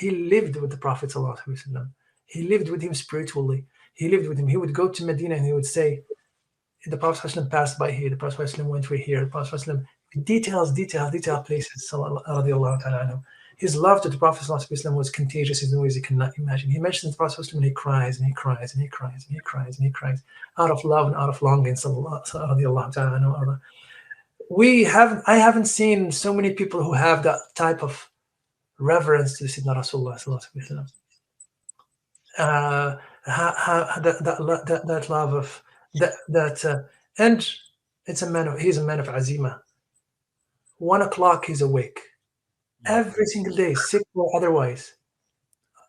he lived with the Prophet ﷺ. He lived with him spiritually. He lived with him. He would go to Medina and he would say, the Prophet ﷺ passed by here, the Prophet ﷺ went through here, the Prophet ﷺ, detail places, radiallahu ta'ala anhu. His love to the Prophet ﷺ was contagious in ways you cannot imagine. He mentions the Prophet ﷺ, and he cries and he cries and he cries and he cries and he cries out of love and out of longing. Radiallahu ta'ala anhu. I haven't seen so many people who have that type of reverence to Sayyidina Rasulullah sallallahu alaihi wasallam. That love of that and he's a man of azima. 1 o'clock he's awake every single day, sick or otherwise.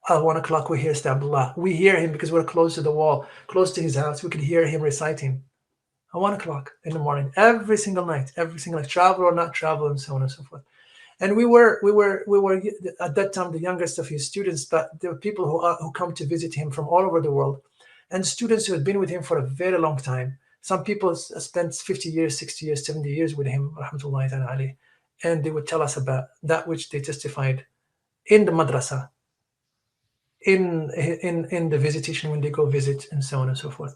At 1 o'clock we hear Abdullah. We hear him because we're close to the wall, close to his house. We could hear him reciting at 1 o'clock in the morning, every single night, travel or not travel, and so on and so forth. And we were at that time the youngest of his students, but there were people who come to visit him from all over the world, and students who had been with him for a very long time. Some people spent 50 years, 60 years, 70 years with him, rahmatullahi ta'ala alayhi, and they would tell us about that which they testified in the madrasa, in the visitation when they go visit, and so on and so forth.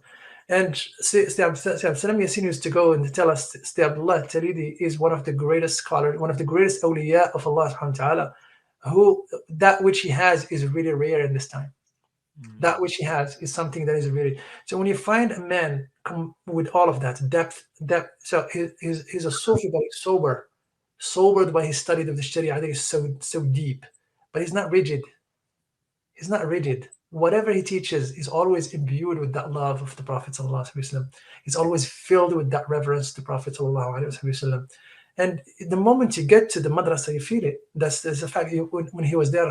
And Salam Yassin used to go and to tell us, Abdullah Taledi is one of the greatest scholars, one of the greatest awliya of Allah subhanahu wa ta'ala, who that which he has is really rare in this time. That which he has is something that is really. So when you find a man come with all of that depth, so he's a Sufi, but he's sobered by his study of the Sharia that is so deep, but he's not rigid. He's not rigid. Whatever he teaches is always imbued with that love of the Prophet ﷺ. It's always filled with that reverence to the Prophet ﷺ. And the moment you get to the madrasa, you feel it. That's the fact. When he was there,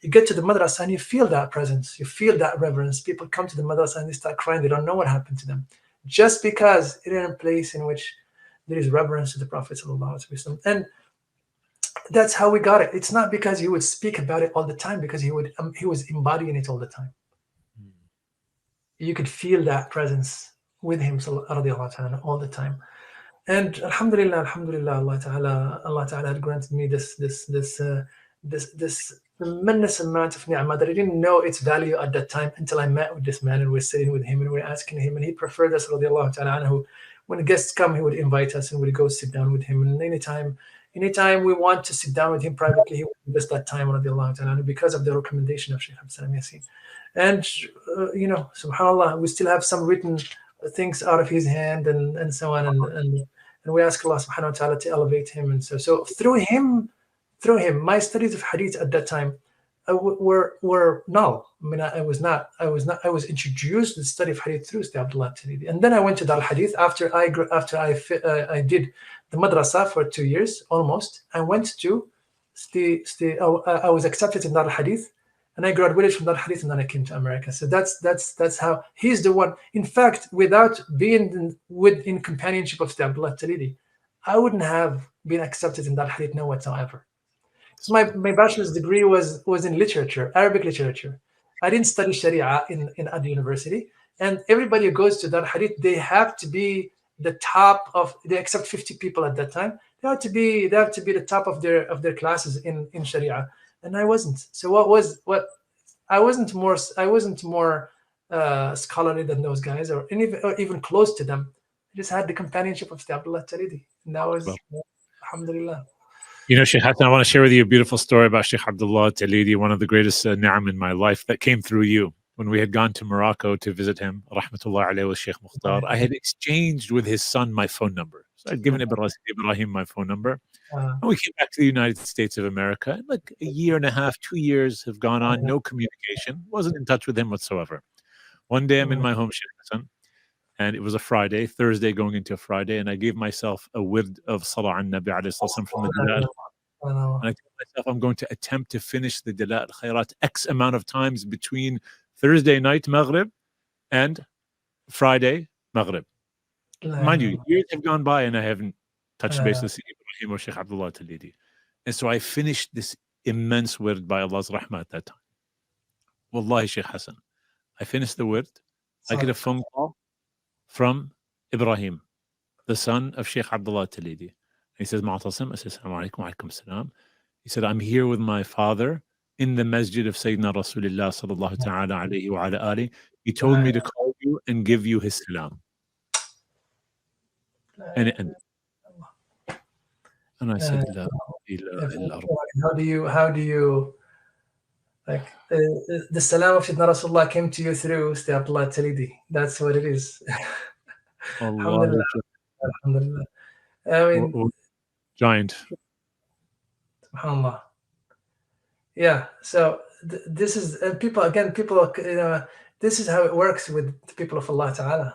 you get to the madrasa and you feel that presence. You feel that reverence. People come to the madrasa and they start crying. They don't know what happened to them, just because it is a place in which there is reverence to the Prophet ﷺ. And that's how we got it. It's not because he would speak about it all the time, because he was embodying it all the time. You could feel that presence with him all the time. And alhamdulillah, Allah Ta'ala had granted me this tremendous amount of ni'mah that I didn't know its value at that time until I met with this man and we're sitting with him and we're asking him, and he preferred us, radiallahu ta'ala anhu. When guests come, he would invite us and we'd go sit down with him. And anytime we want to sit down with him privately, he would give us that time, radiallahu ta'ala, because of the recommendation of Shaykh Hassan Yassin. And subhanAllah, we still have some written things out of his hand and so on, and we ask Allah subhanahu wa ta'ala to elevate him. And so through him, my studies of hadith at that time were null. I mean, I was introduced to the study of hadith through Abdullah Taledi. And then I went to Dar Hadith after I did the madrasa for 2 years almost. I went to I was accepted in Dar Hadith, and I graduated from Dar Hadith, and then I came to America. So that's how he's the one. In fact, without being in companionship of Abdullah Taledi, I wouldn't have been accepted in Dar Hadith no whatsoever. So my bachelor's degree was in literature, Arabic literature. I didn't study Sharia at the university. And everybody who goes to Dar Hadith, they have to be the top of. They accept 50 people at that time. They have to be the top of their classes in Sharia, and I wasn't. So I wasn't more scholarly than those guys, or even close to them. I just had the companionship of Abdullah Taledi, and that was alhamdulillah. You know, Sheikh Hassan, I want to share with you a beautiful story about Sheikh Abdullah Taledi, one of the greatest ni'am in my life that came through you. When we had gone to Morocco to visit him, rahmatullah alayhi, with Sheikh Mukhtar, I had exchanged with his son my phone number. So I'd given Ibrahim my phone number. And we came back to the United States of America. And like a year and a half, 2 years have gone on, no communication. Wasn't in touch with him whatsoever. One day I'm in my home, Sheikh Hassan, and it was a Friday, Thursday going into a Friday, and I gave myself a wird of Salah an Nabi alayhi salam from the Dalal. And I told myself I'm going to attempt to finish the Dalal al-Khairat X amount of times between Thursday night Maghrib and Friday Maghrib. Mind you, years have gone by and I haven't touched base with Ibrahim or Sheikh Abdullah Taledi. And so I finished this immense wird by Allah's rahmah at that time. Wallahi, Sheikh Hassan, I finished the wird. I get a phone call from Ibrahim, the son of Sheikh Abdullah Taledi. He says, Ma'atasim, I said, Assalamu alaikum, wa alaikum salam. He said, I'm here with my father in the masjid of Sayyidina Rasulullah sallallahu ta'ala alayhi wa ala ali. He told me to call you and give you his salam. And it ended. And I said, La ilaha illa Allah. how do you like the salam of Sayyidina Rasulullah came to you through Abdullah Taledi. That's what it is. Alhamdulillah. Alhamdulillah. I mean, giant. SubhanAllah. Yeah. So this is, and people, again, people, this is how it works with the people of Allah Ta'ala.